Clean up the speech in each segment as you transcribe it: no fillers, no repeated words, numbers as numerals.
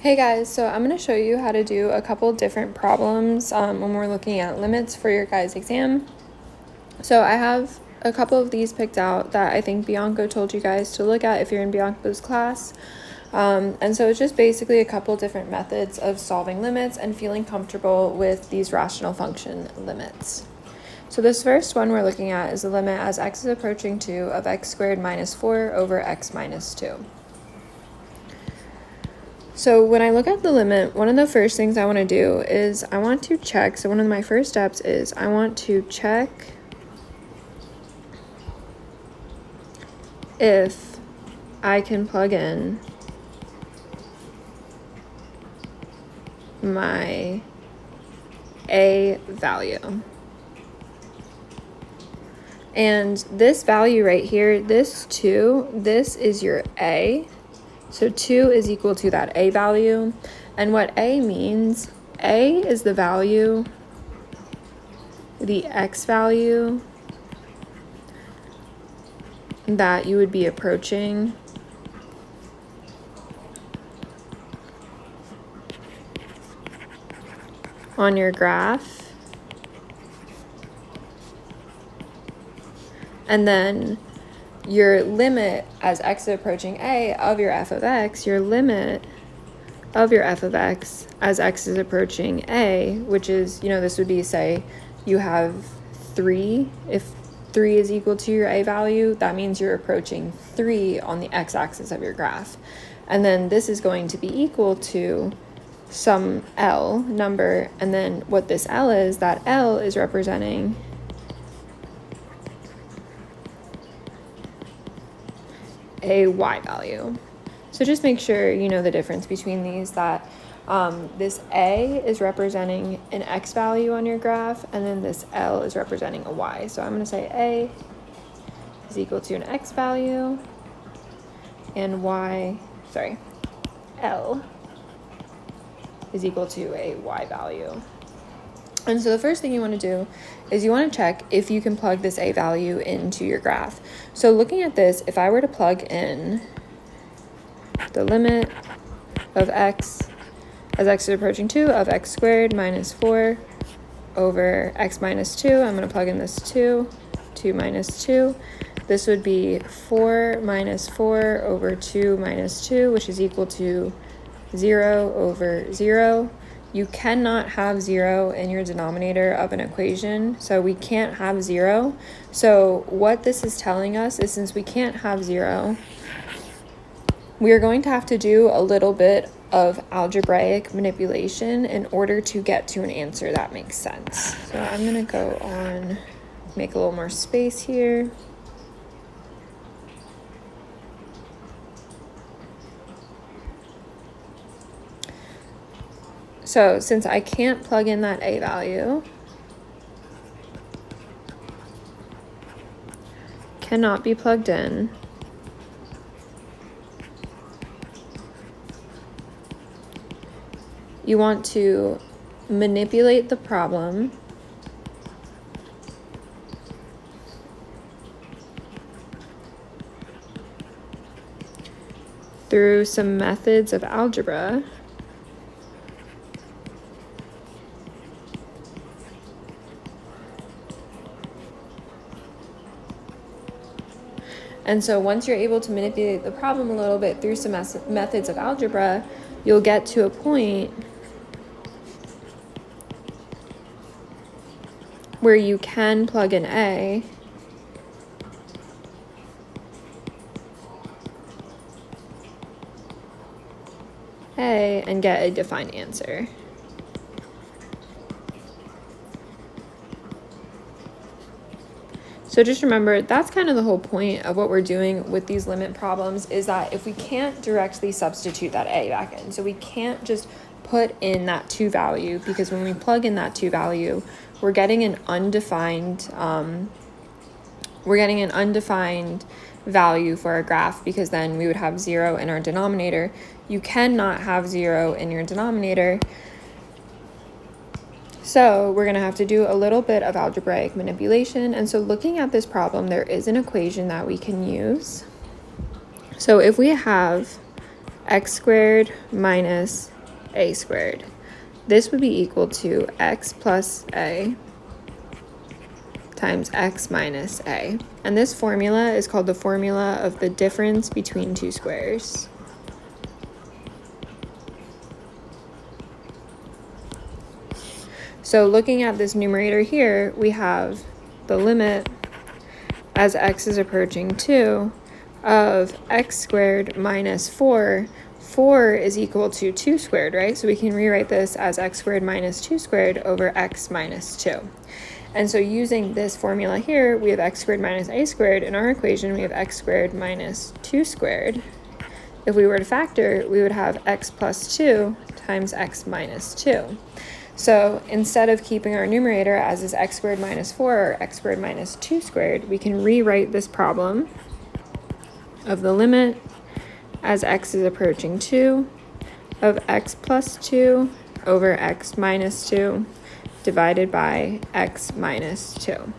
Hey guys, so I'm going to show you how to do a couple different problems when we're looking at limits for your guys' exam. So I have a couple of these picked out that I think Bianco told you guys to look at if you're in Bianco's class. And so it's just basically a couple different methods of solving limits and feeling comfortable with these rational function limits. So this first one we're looking at is the limit as x is approaching 2 of x squared minus 4 over x minus 2. So when I look at the limit, one of the first things I want to do is I want to check. So one of my first steps is I want to check if I can plug in my a value. And this value right here, this 2, this is your a. So 2 is equal to that a value. And what a means, a is the value, the x value that you would be approaching on your graph. And then your limit as x is approaching a of your f of x, your limit of your f of x as x is approaching a, which is, this would be, say, you have 3. If 3 is equal to your a value, that means you're approaching 3 on the x-axis of your graph. And then this is going to be equal to some L number, and then what this L is, that L is representing a y value. So just make sure you know the difference between these, that this a is representing an x value on your graph, and then this L is representing a y. So I'm going to say a is equal to an x value, and L is equal to a y value. And so the first thing you want to do is you want to check if you can plug this a value into your graph. So looking at this, if I were to plug in the limit of x as x is approaching 2 of x squared minus 4 over x minus 2, I'm going to plug in this 2 minus 2. This would be 4 minus 4 over 2 minus 2, which is equal to 0 over 0. You cannot have 0 in your denominator of an equation, so we can't have 0. So what this is telling us is, since we can't have 0, we are going to have to do a little bit of algebraic manipulation in order to get to an answer that makes sense. So I'm going to go on, make a little more space here. So since I can't plug in that a value, cannot be plugged in, you want to manipulate the problem through some methods of algebra And so once you're able to manipulate the problem a little bit through some methods of algebra, you'll get to a point where you can plug in a and get a defined answer. So just remember, that's kind of the whole point of what we're doing with these limit problems, is that if we can't directly substitute that a back in, so we can't just put in that 2 value, because when we plug in that 2 value, we're getting an undefined value for our graph, because then we would have 0 in our denominator. You cannot have 0 in your denominator. So we're going to have to do a little bit of algebraic manipulation. And so looking at this problem, there is an equation that we can use. So if we have x squared minus a squared. This would be equal to x plus a times x minus a. And this formula is called the formula of the difference between two squares. So looking at this numerator here, we have the limit as x is approaching 2 of x squared minus 4. 4 is equal to 2 squared, right? So we can rewrite this as x squared minus 2 squared over x minus 2. And so using this formula here, we have x squared minus a squared. In our equation, we have x squared minus 2 squared. If we were to factor, we would have x plus 2 times x minus 2. So instead of keeping our numerator as is x squared minus 4 or x squared minus 2 squared, we can rewrite this problem of the limit as x is approaching 2 of x plus 2 over x minus 2 divided by x minus 2.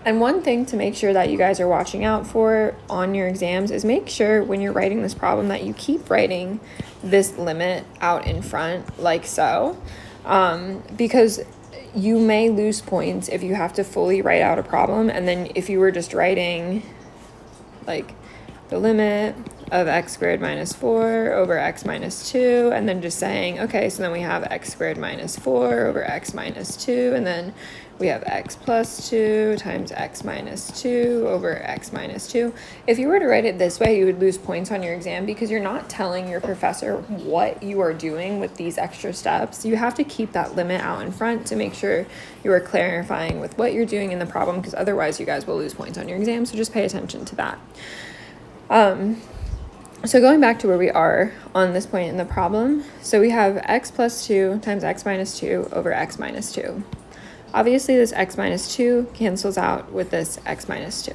And one thing to make sure that you guys are watching out for on your exams is make sure when you're writing this problem that you keep writing this limit out in front like so, because you may lose points if you have to fully write out a problem, and then if you were just writing like the limit of x squared minus 4 over x minus 2, and then just saying, okay, so then we have x squared minus 4 over x minus 2, and then we have x plus 2 times x minus 2 over x minus 2. If you were to write it this way, you would lose points on your exam because you're not telling your professor what you are doing with these extra steps. You have to keep that limit out in front to make sure you are clarifying with what you're doing in the problem, because otherwise you guys will lose points on your exam, so just pay attention to that. So going back to where we are on this point in the problem, so we have x plus 2 times x minus 2 over x minus 2. Obviously, this x minus 2 cancels out with this x minus 2.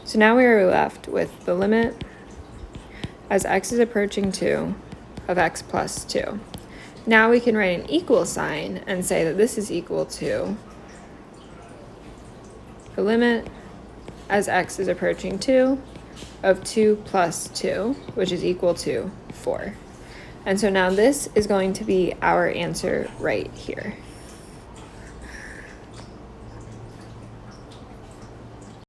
So now we are left with the limit as x is approaching 2 of x plus 2. Now we can write an equal sign and say that this is equal to the limit as x is approaching 2 of 2 plus 2, which is equal to 4. And so now this is going to be our answer right here.